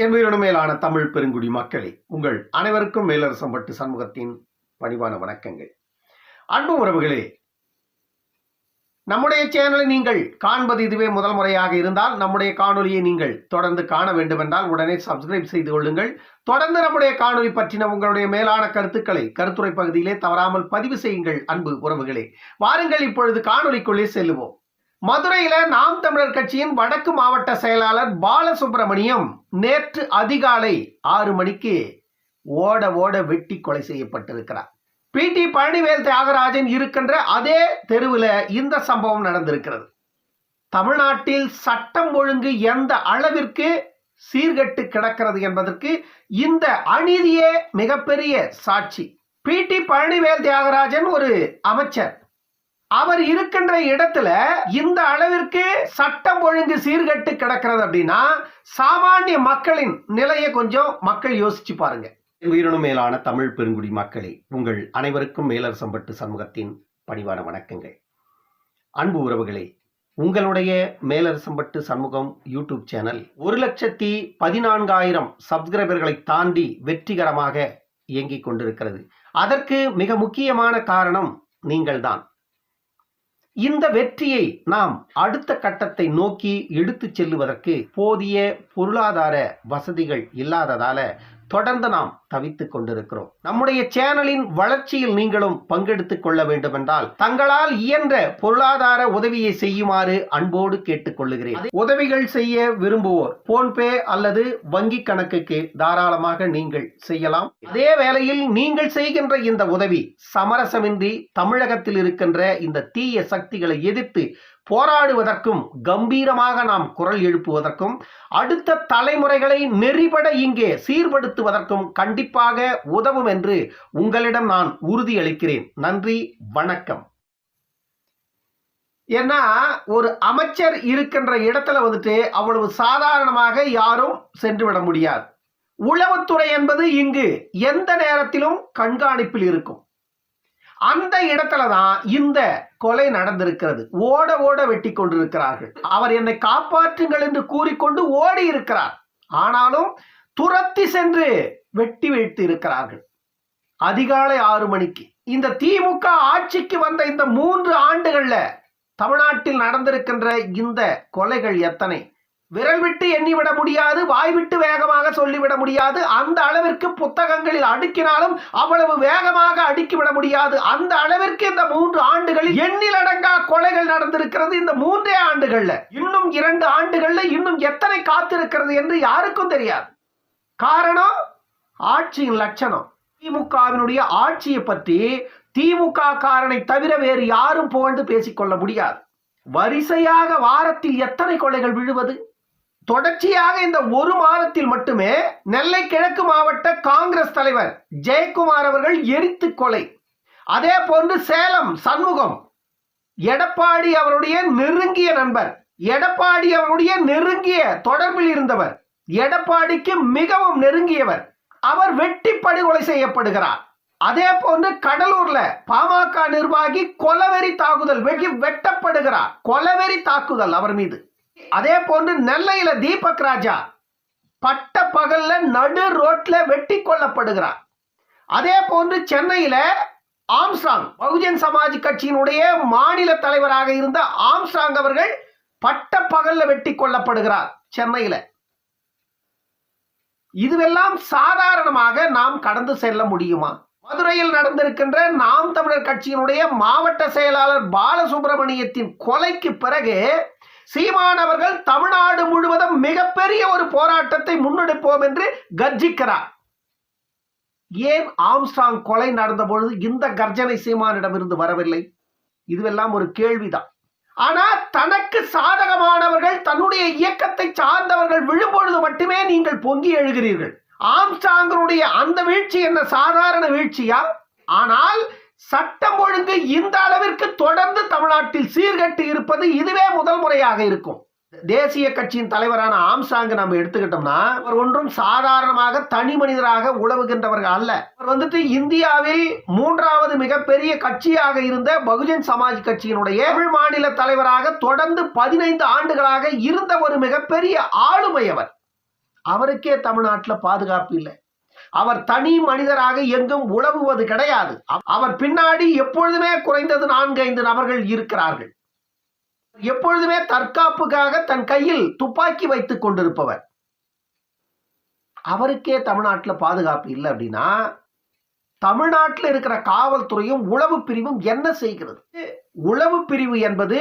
என் உயிரினும் மேலான தமிழ் பெருங்குடி மக்களே, உங்கள் அனைவருக்கும் மேலரசம்பட்டு சண்முகத்தின் பணிவான வணக்கங்கள். அன்பு உறவுகளே, நம்முடைய சேனலை நீங்கள் காண்பது இதுவே முதல் முறையாக இருந்தால் நம்முடைய காணொலியை நீங்கள் தொடர்ந்து காண வேண்டும் என்றால் உடனே சப்ஸ்கிரைப் செய்து கொள்ளுங்கள். தொடர்ந்து நம்முடைய காணொலி பற்றின உங்களுடைய மேலான கருத்துக்களை கருத்துரை பகுதியிலே தவறாமல் பதிவு செய்யுங்கள். அன்பு உறவுகளே, வாருங்கள் இப்பொழுது காணொலிக்குள்ளே செல்லுவோம். மதுரையில நாம் தமிழர் கட்சியின் வடக்கு மாவட்ட செயலாளர் பாலசுப்ரமணியம் நேற்று அதிகாலை 6 மணிக்கு ஓட வெட்டி கொலை செய்யப்பட்டிருக்கிறார். PT பழனிவேல் தியாகராஜன் இருக்கின்ற அதே தெருவில் இந்த சம்பவம் நடந்திருக்கிறது. தமிழ்நாட்டில் சட்டம் ஒழுங்கு எந்த அளவிற்கு சீர்கெட்டு கிடக்கிறது என்பதற்கு இந்த அநீதியே மிகப்பெரிய சாட்சி. PT பழனிவேல் தியாகராஜன் ஒரு அமைச்சர். அவர் இருக்கின்ற இடத்துல இந்த அளவிற்கு சட்டம் ஒழுங்கு சீர்கெட்டு கிடக்கிறது அப்படின்னா சாமானிய மக்களின் நிலையை கொஞ்சம் மக்கள் யோசிச்சு பாருங்க. உயிரினும் மேலான தமிழ் பெருங்குடி மக்களே, உங்கள் அனைவருக்கும் மேலரசம்பட்டு சண்முகத்தின் பணிவான வணக்கங்கள். அன்பு உறவுகளே, உங்களுடைய மேலரசம்பட்டு சண்முகம் யூடியூப் சேனல் 1,14,000 சப்ஸ்கிரைபர்களை தாண்டி வெற்றிகரமாக இயங்கிக் கொண்டிருக்கிறது. அதற்கு மிக முக்கியமான காரணம் நீங்கள்தான். இந்த வெற்றியை நாம் அடுத்த கட்டத்தை நோக்கி எடுத்து செல்லுவதற்கு போதிய பொருளாதார வசதிகள் இல்லாததால தொடர்ந்து நாம் தவித்துக் கொண்டிருக்கிறோம். நம்முடைய சேனலின் வளர்ச்சியில் நீங்களும் பங்கெடுத்துக் கொள்ள வேண்டும் என்றால் தங்களால் இயன்ற பொருளாதார உதவியை செய்யுமாறு அன்போடு கேட்டுக்கொள்ளுகிறேன். உதவிகள் செய்ய விரும்புவோர் போன்பே அல்லது வங்கி கணக்குக்கு தாராளமாக நீங்கள் செய்யலாம். அதே வேளையில் நீங்கள் செய்கின்ற இந்த உதவி சமரசமின்றி தமிழகத்தில் இருக்கின்ற இந்த தீய சக்திகளை எதிர்த்து போராடுவதற்கும் கம்பீரமாக நாம் குரல் எழுப்புவதற்கும் அடுத்த தலைமுறைகளை நெறிபட இங்கே சீர்படுத்துவதற்கும் கண்டிப்பாக உதவும் என்று உங்களிடம் நான் உறுதியளிக்கிறேன். நன்றி, வணக்கம். ஏன்னா ஒரு அமைச்சர் இருக்கின்ற இடத்துல அவ்வளவு சாதாரணமாக யாரும் சென்று விட முடியாது. உளவுத்துறை என்பது இங்கு எந்த நேரத்திலும் கண்காணிப்பில் இருக்கும். அந்த இடத்துல தான் இந்த கொலை நடந்திருக்கிறது. ஓட வெட்டி கொண்டிருக்கிறார்கள். அவர் என்னை காப்பாற்றுங்கள் என்று கூறிக்கொண்டு ஓடி இருக்கிறார். ஆனாலும் துரத்தி சென்று வெட்டி வைத்து இருக்கிறார்கள். அதிகாலை 6 மணிக்கு இந்த திமுக ஆட்சிக்கு வந்த இந்த 3 ஆண்டுகள்ல தமிழ்நாட்டில் நடந்திருக்கின்ற இந்த கொலைகள் எத்தனை? விரல் விட்டு எண்ணிவிட முடியாது, வாய் விட்டு வேகமாக சொல்லிவிட முடியாது. அந்த அளவிற்கு புத்தகங்களில் அடுக்கினாலும் அவ்வளவு வேகமாக அடுக்கிவிட முடியாது. அந்த அளவிற்கு இந்த 3 ஆண்டுகளில் எண்ணிலடங்கா கொலைகள் நடந்திருக்கிறது. இந்த 3 ஆண்டுகள்ல இன்னும் 2 ஆண்டுகள்ல இன்னும் எத்தனை காத்திருக்கிறது என்று யாருக்கும் தெரியாது. காரணம் ஆட்சியின் லட்சணம். திமுகவினுடைய ஆட்சியை பற்றி திமுக காரனை தவிர வேறு யாரும் புகழ்ந்து பேசிக்கொள்ள முடியாது. வரிசையாக வாரத்தில் எத்தனை கொலைகள் விழுவது? தொடர்ச்சியாக இந்த 1 மாதத்தில் மட்டுமே நெல்லை கிழக்கு மாவட்ட காங்கிரஸ் தலைவர் ஜெயக்குமார் அவர்கள் எரித்து கொலை. அதே போன்று சேலம் சண்முகம், எடப்பாடி அவருடைய நெருங்கிய நண்பர், எடப்பாடி அவருடைய நெருங்கிய தொடர்பில் இருந்தவர், எடப்பாடிக்கு மிகவும் நெருங்கியவர், அவர் வெட்டி படுகொலை செய்யப்படுகிறார். அதே போன்று கடலூர்ல பாமக நிர்வாகி கொலவெறி தாக்குதல் வெட்டப்படுகிறார். கொலவெறி தாக்குதல் அவர் மீது. அதே போன்று நெல்லையில தீபக் ராஜா பட்ட பகல்ல நடு ரோட்ல வெட்டி கொல்லப்படுகிறார். அதே போன்று சென்னையில ஆம்ஸ்ட்ராங், பகுஜன் சமாஜ் கட்சியினுடைய மாநில தலைவராக இருந்த ஆம்ஸ்ட்ராங் அவர்கள் பட்ட பகல்ல வெட்டி கொல்லப்படுகிறார் சென்னையில. இதுவெல்லாம் சாதாரணமாக நாம் கடந்து செல்ல முடியுமா? மதுரையில் நடந்திருக்கின்ற நாம் தமிழர் கட்சியினுடைய மாவட்ட செயலாளர் பாலசுப்ரமணியத்தின் கொலைக்கு பிறகு சீமான் அவர்கள் தமிழ்நாடு முழுவதும் மிகப்பெரிய ஒரு போராட்டத்தை முன்னெடுப்போம் என்று கர்ஜிக்கிறார். ஏன் ஆம்ஸ்ட்ராங் கொலை நடந்த பொழுது இந்த கர்ஜனை சீமானிடமிருந்து வரவில்லை? இதுவெல்லாம் ஒரு கேள்விதான். ஆனா தனக்கு சாதகமானவர்கள், தன்னுடைய இயக்கத்தை சார்ந்தவர்கள் விழும்பொழுது மட்டுமே நீங்கள் பொங்கி எழுகிறீர்கள். ஆம்ஸ்ட்ராங்கினுடைய அந்த வீழ்ச்சி என்ன சாதாரண வீழ்ச்சியா? ஆனால் சட்டம் ஒழுங்கு இந்த அளவிற்கு தொடர்ந்து தமிழ்நாட்டில் சீர்கட்டு இருப்பது இதுவே முதல் முறையாக இருக்கும். தேசிய கட்சியின் தலைவரான ஆம்ஸ்ட்ராங் நம்ம எடுத்துக்கிட்டோம்னா அவர் ஒன்றும் சாதாரணமாக தனி மனிதராக உழவுகின்றவர்கள் அல்ல. அவர் இந்தியாவில் 3வது மிகப்பெரிய கட்சியாக இருந்த பகுஜன் சமாஜ் கட்சியினுடைய தமிழ் மாநில தலைவராக தொடர்ந்து 15 ஆண்டுகளாக இருந்த ஒரு மிகப்பெரிய ஆளுமை அவர். அவருக்கே தமிழ்நாட்டில் பாதுகாப்பு இல்லை. அவர் தனி மனிதராக எங்கும் உலவுவது கிடையாது. அவர் பின்னாடி எப்பொழுதுமே குறைந்தது 4-5 நபர்கள் இருக்கிறார்கள். எப்பொழுதுமே தற்காப்புக்காக தன் கையில் துப்பாக்கி வைத்துக் கொண்டிருப்பவர். அவருக்கே தமிழ்நாட்டில் பாதுகாப்பு இல்லை அப்படின்னா தமிழ்நாட்டில் இருக்கிற காவல்துறையும் உளவு பிரிவும் என்ன செய்கிறது? உளவு பிரிவு என்பது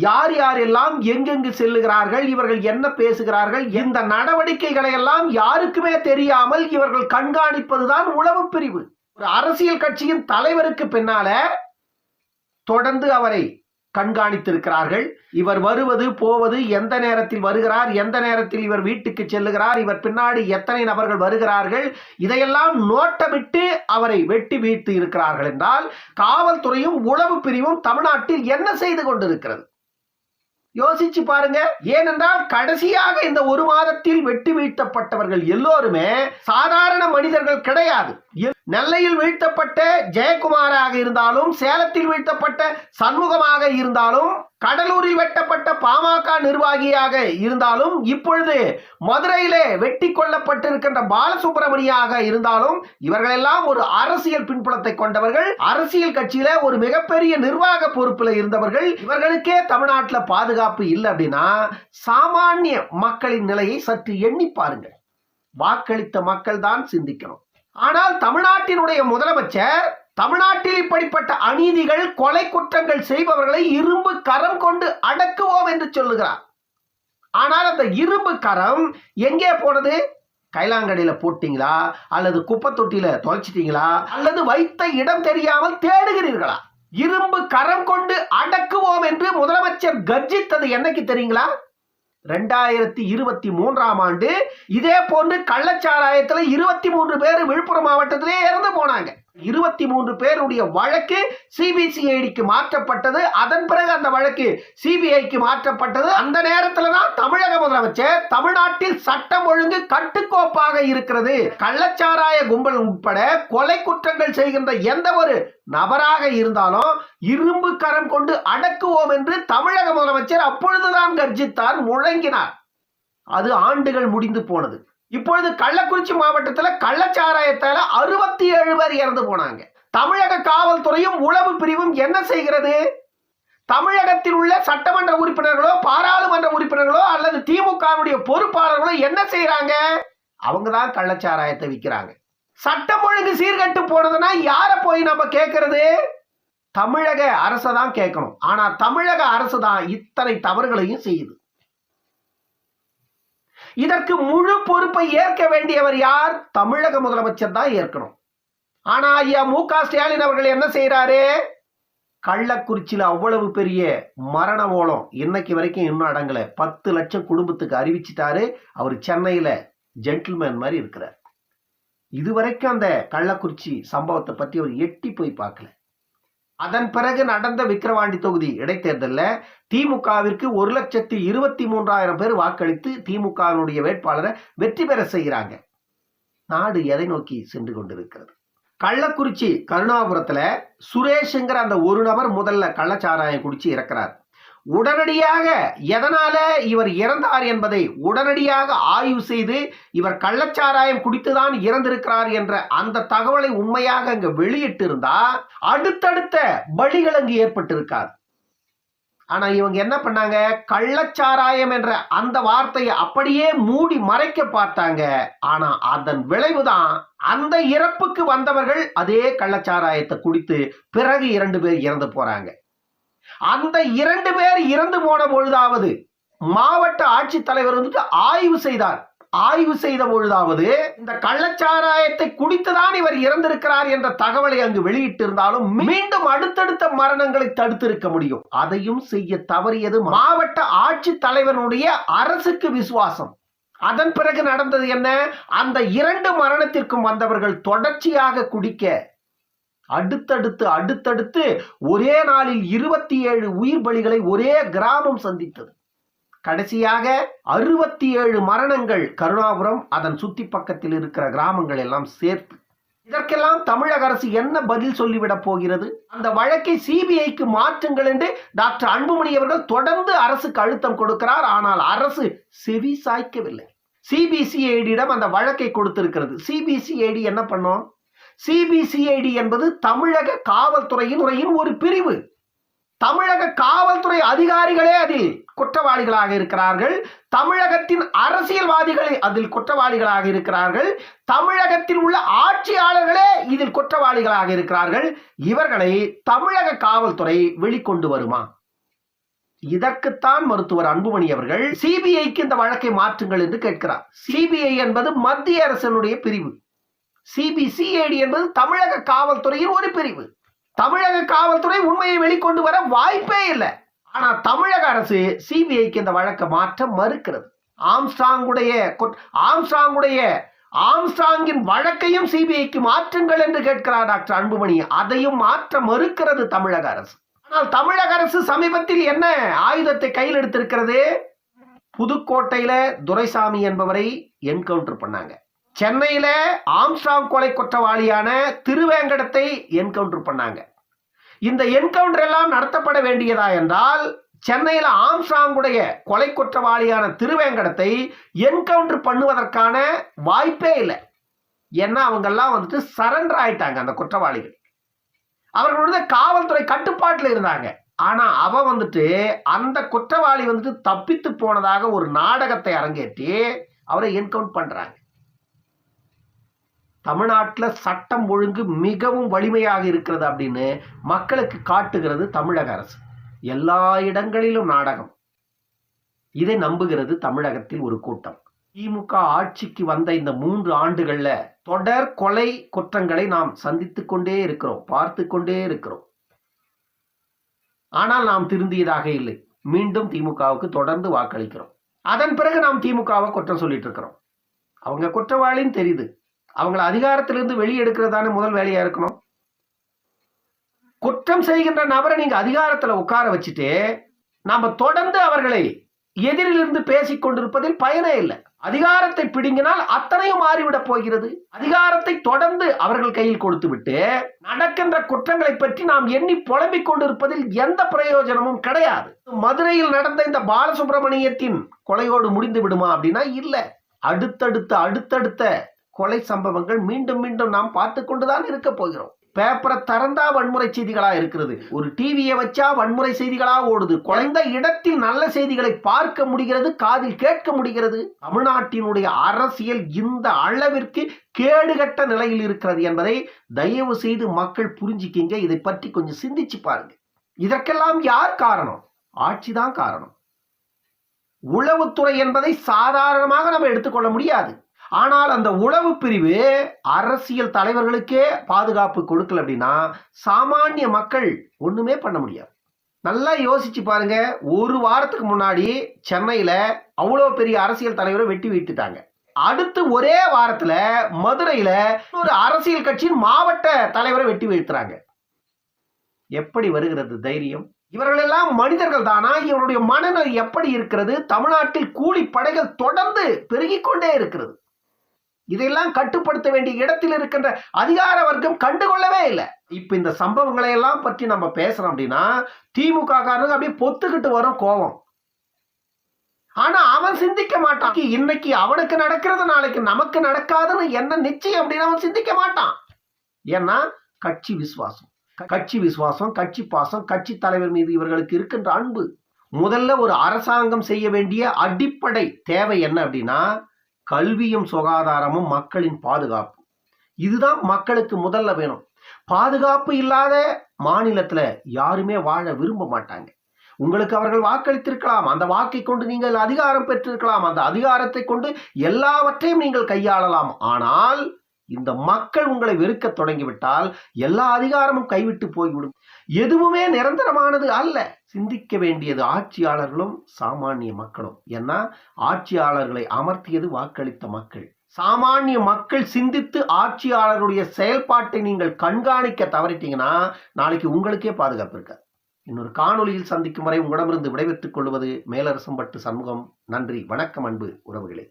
யார் யாரெல்லாம் எங்கெங்கு செல்லுகிறார்கள், இவர்கள் என்ன பேசுகிறார்கள், இந்த நடவடிக்கைகளை எல்லாம் யாருக்குமே தெரியாமல் இவர்கள் கண்காணிப்பதுதான் உளவு பிரிவு. ஒரு அரசியல் கட்சியின் தலைவருக்கு பின்னால தொடர்ந்து அவரை கண்காணித்திருக்கிறார்கள். இவர் வருவது போவது, எந்த நேரத்தில் வருகிறார், எந்த நேரத்தில் இவர் வீட்டுக்கு செல்லுகிறார், இவர் பின்னாடி எத்தனை நபர்கள் வருகிறார்கள், இதையெல்லாம் நோட்டமிட்டு அவரை வெட்டி வீழ்த்தி இருக்கிறார்கள் என்றால் காவல்துறையும் உளவு பிரிவும் தமிழ்நாட்டில் என்ன செய்து கொண்டிருக்கிறது? யோசிச்சு பாருங்க. ஏனென்றால் கடைசியாக இந்த 1 மாதத்தில் வெட்டி வீழ்த்தப்பட்டவர்கள் எல்லோருமே சாதாரண மனிதர்கள் கிடையாது. நெல்லையில் வீழ்த்தப்பட்ட ஜெயக்குமாராக இருந்தாலும், சேலத்தில் வீழ்த்தப்பட்ட சண்முகமாக இருந்தாலும், கடலூரில் வெட்டப்பட்ட பாமக நிர்வாகியாக இருந்தாலும், இப்பொழுது மதுரையிலே வெட்டி கொல்லப்பட்டிருக்கின்ற பாலசுப்ரமணியாக இருந்தாலும், இவர்களெல்லாம் ஒரு அரசியல் பின்புலத்தை கொண்டவர்கள், அரசியல் கட்சியில ஒரு மிகப்பெரிய நிர்வாக பொறுப்பில் இருந்தவர்கள். இவர்களுக்கே தமிழ்நாட்டில் பாதுகாப்பு இல்லை அப்படின்னா சாமானிய மக்களின் நிலையை சற்று எண்ணி பாருங்கள். வாக்களித்த மக்கள் தான் சிந்திக்கணும். ஆனால் தமிழ்நாட்டினுடைய முதலமைச்சர் தமிழ்நாட்டில் இப்படிப்பட்ட அநீதிகள், கொலை குற்றங்கள் செய்பவர்களை இரும்பு கரம் கொண்டு அடக்குவோம் என்று சொல்லுகிறார். ஆனால் அந்த இரும்பு கரம் எங்கே போனது? கைலாங்கடையில போட்டீங்களா, அல்லது குப்பை தொட்டியில தொலைச்சிட்டீங்களா, அல்லது வைத்த இடம் தெரியாமல் தேடுகிறீர்களா? இரும்பு கரம் கொண்டு அடக்குவோம் என்று முதலமைச்சர் கர்ஜித்தது என்னைக்கு தெரியுங்களா? 2023ஆம் ஆண்டு இதே போன்று கள்ளச்சாராயத்தில் 23 பேர் விழுப்புரம் மாவட்டத்திலே இறந்து போனாங்க. 23 பேருடைய வழக்கு சிபிசிஐடிக்கு மாற்றப்பட்டது. அதன் பிறகு அந்த வழக்கு சிபிஐக்கு மாற்றப்பட்டது. அந்த நேரத்தில் தான் தமிழக முதலமைச்சர் தமிழ்நாட்டில் சட்டம் ஒழுங்கு கட்டுக்கோப்பாக இருக்கிறது, கள்ளச்சாராய கும்பல் உட்பட கொலை குற்றங்கள் செய்கின்ற எந்த ஒரு நபராக இருந்தாலும் இரும்பு கரம் கொண்டு அடக்குவோம் என்று தமிழக முதலமைச்சர் அப்பொழுதுதான் கர்ஜித்தார், முழங்கினார். அது ஆண்டுகள் முடிந்து போனது. இப்பொழுது கள்ளக்குறிச்சி மாவட்டத்தில் கள்ளச்சாராயத்தால 67 பேர் இறந்து போனாங்க. தமிழக காவல்துறையும் உளவு பிரிவும் என்ன செய்கிறது? தமிழகத்தில் உள்ள சட்டமன்ற உறுப்பினர்களோ, பாராளுமன்ற உறுப்பினர்களோ, அல்லது திமுகவுடைய பொறுப்பாளர்களோ என்ன செய்யறாங்க? அவங்க தான் கள்ளச்சாராயத்தை விற்கிறாங்க. சட்டம் ஒழுங்கு சீர்கட்டு போனதுன்னா யாரை போய் நம்ம கேட்கறது? தமிழக அரசை தான் கேட்கணும். ஆனா தமிழக அரசு தான் இத்தனை தவறுகளையும் செய்யுது. இதற்கு முழு பொறுப்பை ஏற்க வேண்டியவர் யார்? தமிழக முதலமைச்சர் தான் ஏற்கணும். ஆனா ஐயா மு.க. ஸ்டாலின் அவர்கள் என்ன செய்யறாரு? கள்ளக்குறிச்சியில அவ்வளவு பெரிய மரண ஓலம் இன்னைக்கு வரைக்கும் இன்னும் அடங்கல. 10 லட்சம் குடும்பத்துக்கு அறிவிச்சிட்டாரு. அவர் சென்னையில ஜென்டில்மேன் மாதிரி இருக்கிறார். இதுவரைக்கும் அந்த கள்ளக்குறிச்சி சம்பவத்தை பத்தி அவர் எட்டி போய் பார்க்கல. அதன் பிறகு நடந்த விக்கிரவாண்டி தொகுதி இடைத்தேர்தலில் திமுகவிற்கு 1,23,000 பேர் வாக்களித்து திமுகவினுடைய வேட்பாளரை வெற்றி பெற செய்கிறாங்க. நாடு எதை நோக்கி சென்று கொண்டிருக்கிறது? கள்ளக்குறிச்சி கருணாபுரத்துல சுரேஷ்ங்கிற அந்த ஒரு நபர் முதல்ல கள்ளச்சாராயம் குடிச்சு இறக்கிறார். உடனடியாக எதனால இவர் இறந்தார் என்பதை உடனடியாக ஆய்வு செய்து இவர் கள்ளச்சாராயம் குடித்துதான் இறந்திருக்கிறார் என்ற அந்த தகவலை உண்மையாக அங்கு வெளியிட்டு இருந்தா அடுத்தடுத்த பலிகள் அங்கு ஏற்பட்டிருக்கார். ஆனா இவங்க என்ன பண்ணாங்க? கள்ளச்சாராயம் என்ற அந்த வார்த்தையை அப்படியே மூடி மறைக்க பார்த்தாங்க. ஆனா அதன் விளைவுதான் அந்த இறப்புக்கு வந்தவர்கள் அதே கள்ளச்சாராயத்தை குடித்து பிறகு 2 பேர் இறந்து போறாங்க. அந்த 2 பேர் இறந்து போன பொழுதாவது மாவட்ட ஆட்சித்தலைவர் வந்துட்டு ஆய்வு செய்தார். ஆய்வு செய்த பொழுதாவது இந்த கள்ளச்சாராயத்தை குடித்துதான் இவர் இறந்திருக்கிறார் என்ற தகவலை அங்கு வெளியிட்டு இருந்தாலும் மீண்டும் அடுத்தடுத்த மரணங்களை தடுத்திருக்க முடியும். அதையும் செய்ய தவறியது மாவட்ட ஆட்சித்தலைவனுடைய அரசுக்கு விசுவாசம். அதன் பிறகு நடந்தது என்ன? அந்த 2 மரணத்திற்கும் வந்தவர்கள் தொடர்ச்சியாக குடிக்க அடுத்தடுத்து ஒரே நாளில் 27 உயிர் பலிகளை ஒரே கிராமம் சந்தித்தது. கடைசியாக 67 மரணங்கள் கருணாபுரம் அதன் சுத்தி பக்கத்தில் இருக்கிற கிராமங்கள் எல்லாம் சேர்த்து. இதற்கெல்லாம் தமிழக அரசு என்ன பதில் சொல்லிவிடப் போகிறது? அந்த வழக்கை சிபிஐக்கு மாற்றுங்கள் என்று டாக்டர் அன்புமணி அவர்கள் தொடர்ந்து அரசுக்கு அழுத்தம் கொடுக்கிறார். ஆனால் அரசு செவி சாய்க்கவில்லை. சிபிசிஐடியிடம் அந்த வழக்கை கொடுத்திருக்கிறது. சிபிசிஐடி என்ன பண்ணும்? சிபிசிஐடி என்பது தமிழக காவல்துறையின் ஒரு பிரிவு. தமிழக காவல்துறை அதிகாரிகளே அதில் குற்றவாளிகளாக இருக்கிறார்கள். தமிழகத்தின் அரசியல்வாதிகளே அதில் குற்றவாளிகளாக இருக்கிறார்கள். தமிழகத்தில் உள்ள ஆட்சியாளர்களே இதில் குற்றவாளிகளாக இருக்கிறார்கள். இவர்களை தமிழக காவல்துறை வெளிக்கொண்டு வருமா? இதற்குத்தான் மருத்துவர் அன்புமணி அவர்கள் சிபிஐக்கு இந்த வழக்கை மாற்றுங்கள் என்று கேட்கிறார். சிபிஐ என்பது மத்திய அரசினுடைய பிரிவு. சிபிசிஐடி என்பது தமிழக காவல்துறையின் ஒரு பிரிவு. தமிழக காவல்துறை உண்மையை வெளிக்கொண்டு வர வாய்ப்பே இல்லை. ஆனா தமிழக அரசு சிபிஐக்கு இந்த வழக்கை மாற்ற மறுக்கிறது. ஆம்ஸ்ட்ராங்கின் வழக்கையும் சிபிஐக்கு மாற்றுங்கள் என்று கேட்கிறார் டாக்டர் அன்புமணி. அதையும் மாற்ற மறுக்கிறது தமிழக அரசு. ஆனால் தமிழக அரசு சமீபத்தில் என்ன ஆயுதத்தை கையில் எடுத்திருக்கிறது? புதுக்கோட்டையில துரைசாமி என்பவரை என்கவுண்டர் பண்ணாங்க. சென்னையில ஆம்ஸ்ட்ராங் கொலை குற்றவாளியான திருவேங்கடத்தை என்கவுண்டர் பண்ணாங்க. இந்த என்கவுண்டர் எல்லாம் நடத்தப்பட வேண்டியதா என்றால் சென்னையில ஆம்ஸ்ட்ராங்குடைய கொலை குற்றவாளியான திருவேங்கடத்தை என்கவுண்டர் பண்ணுவதற்கான வாய்ப்பே இல்லை. ஏன்னா அவங்க எல்லாம் வந்துட்டு சரண்டர் ஆயிட்டாங்க. அந்த குற்றவாளிகள் அவர்களுடைய காவல்துறை கட்டுப்பாட்டில் இருந்தாங்க. ஆனா அவன் வந்துட்டு அந்த குற்றவாளி வந்துட்டு தப்பித்து போனதாக ஒரு நாடகத்தை அரங்கேற்றி அவரை என்கவுண்டர் பண்றாங்க. தமிழ்நாட்டில் சட்டம் ஒழுங்கு மிகவும் வலிமையாக இருக்கிறது அப்படின்னு மக்களுக்கு காட்டுகிறது தமிழக அரசு. எல்லா இடங்களிலும் நாடகம். இதை நம்புகிறது தமிழகத்தில் ஒரு கூட்டம். திமுக ஆட்சிக்கு வந்த இந்த 3 ஆண்டுகள்ல தொடர் கொலை குற்றங்களை நாம் சந்தித்துக் கொண்டே இருக்கிறோம், பார்த்து கொண்டே இருக்கிறோம். ஆனால் நாம் திருந்தியதாக இல்லை. மீண்டும் திமுகவுக்கு தொடர்ந்து வாக்களிக்கிறோம். அதன் பிறகு நாம் திமுகவை குற்றம் சொல்லிட்டு இருக்கிறோம். அவங்க குற்றவாளின்னு தெரியுது. அவங்களை அதிகாரத்திலிருந்து வெளியெடுக்கிறதான முதல் வேலையா இருக்கணும். குற்றம் செய்கின்ற நபரை நீங்க அதிகாரத்தில் உட்கார வச்சுட்டு நாம தொடர்ந்து அவர்களை எதிரிலிருந்து பேசிக் கொண்டிருப்பதில் பயனே இல்லை. அதிகாரத்தை பிடுங்கினால் அத்தனையும் மாறிவிடப் போகிறது. அதிகாரத்தை தொடர்ந்து அவர்கள் கையில் கொடுத்து விட்டு நடக்கின்ற குற்றங்களை பற்றி நாம் எண்ணி புலம்பிக் கொண்டிருப்பதில் எந்த பிரயோஜனமும் கிடையாது. மதுரையில் நடந்த இந்த பாலசுப்ரமணியத்தின் கொலையோடு முடிந்து விடுமா அப்படின்னா இல்ல. அடுத்தடுத்த கொலை சம்பவங்கள் மீண்டும் மீண்டும் நாம் பார்த்து கொண்டுதான் இருக்க போகிறோம். பேப்பரை திறந்தா வன்முறை செய்திகளா இருக்கிறது. ஒரு டிவியை வச்சா வன்முறை செய்திகளா ஓடுது. குறைந்த இடத்தில் நல்ல செய்திகளை பார்க்க முடிகிறது, காதில் கேட்க முடிகிறது. தமிழ்நாட்டினுடைய அரசியல் இந்த அளவிற்கு கேடுகட்ட நிலையில் இருக்கிறது என்பதை தயவு செய்து மக்கள் புரிஞ்சுக்கிங்க. இதை பற்றி கொஞ்சம் சிந்திச்சு பாருங்க. இதற்கெல்லாம் யார் காரணம்? ஆட்சிதான் காரணம். உளவுத்துறை என்பதை சாதாரணமாக நம்ம எடுத்துக்கொள்ள முடியாது. ஆனால் அந்த உளவு பிரிவு அரசியல் தலைவர்களுக்கே பாதுகாப்பு கொடுக்கல அப்படின்னா சாமானிய மக்கள் ஒண்ணுமே பண்ண முடியாது. நல்லா யோசிச்சு பாருங்க. ஒரு வாரத்துக்கு முன்னாடி சென்னையில அவ்வளோ பெரிய அரசியல் தலைவரை வெட்டி வீழ்த்திட்டாங்க. அடுத்து ஒரே வாரத்துல மதுரையில ஒரு அரசியல் கட்சியின் மாவட்ட தலைவரை வெட்டி வீழ்த்துறாங்க. எப்படி வருகிறது தைரியம்? இவர்கள் எல்லாம் மனிதர்கள் தானா? இவருடைய மனநிலை எப்படி இருக்கிறது? தமிழ்நாட்டில் கூலி படைகள் தொடர்ந்து பெருகிக் கொண்டே இருக்கிறது. இதையெல்லாம் கட்டுப்படுத்த வேண்டிய இடத்தில் இருக்கின்ற அதிகார வர்க்கம் கண்டுகொள்ளவே இல்லை. இப்ப இந்த சம்பவங்களை எல்லாம் பற்றி நம்ம பேசுறோம் அப்படின்னா திமுக காரங்க அப்படியே பொத்துக்கிட்டு வரும் கோபம். ஆனா அவன் சிந்திக்க மாட்டான். இன்னைக்கு அவனுக்கு நடக்கிறது நாளைக்கு நமக்கு நடக்காதுன்னு என்ன நிச்சயம் அப்படின்னு அவன் சிந்திக்க மாட்டான். ஏன்னா கட்சி விசுவாசம், கட்சி பாசம், கட்சி தலைவர் மீது இவர்களுக்கு இருக்கின்ற அன்பு. முதல்ல ஒரு அரசாங்கம் செய்ய வேண்டிய அடிப்படை தேவை என்ன அப்படின்னா கல்வியும் சுகாதாரமும் மக்களின் பாதுகாப்பு. இதுதான் மக்களுக்கு முதல்ல வேணும். பாதுகாப்பு இல்லாத மாநிலத்துல யாருமே வாழ விரும்ப மாட்டாங்க. உங்களுக்கு அவர்கள் வாக்களித்திருக்கலாம், அந்த வாக்கை கொண்டு நீங்கள் அதிகாரம் பெற்றிருக்கலாம், அந்த அதிகாரத்தை கொண்டு எல்லாவற்றையும் நீங்கள் கையாளலாம். ஆனால் இந்த மக்கள் உங்களை வெறுக்க தொடங்கிவிட்டால் எல்லா அதிகாரமும் கைவிட்டு போய்விடும். எதுவுமே நிரந்தரமானது அல்ல. சிந்திக்க வேண்டியது ஆட்சியாளர்களும் சாமானிய மக்களும். ஏன்னா ஆட்சியாளர்களை அமர்த்தியது வாக்களித்த மக்கள். சாமானிய மக்கள் சிந்தித்து ஆட்சியாளருடைய செயல்பாட்டை நீங்கள் கண்காணிக்க தவறிட்டீங்கன்னா நாளைக்கு உங்களுக்கே பாதுகாப்பு இருக்காது. இன்னொரு காணொலியில் சந்திக்கும் வரை உங்களிடமிருந்து விடைபெற்றுக் கொள்வது மேலரசம்பட்டு சண்முகம். நன்றி, வணக்கம் அன்பு உறவுகளே.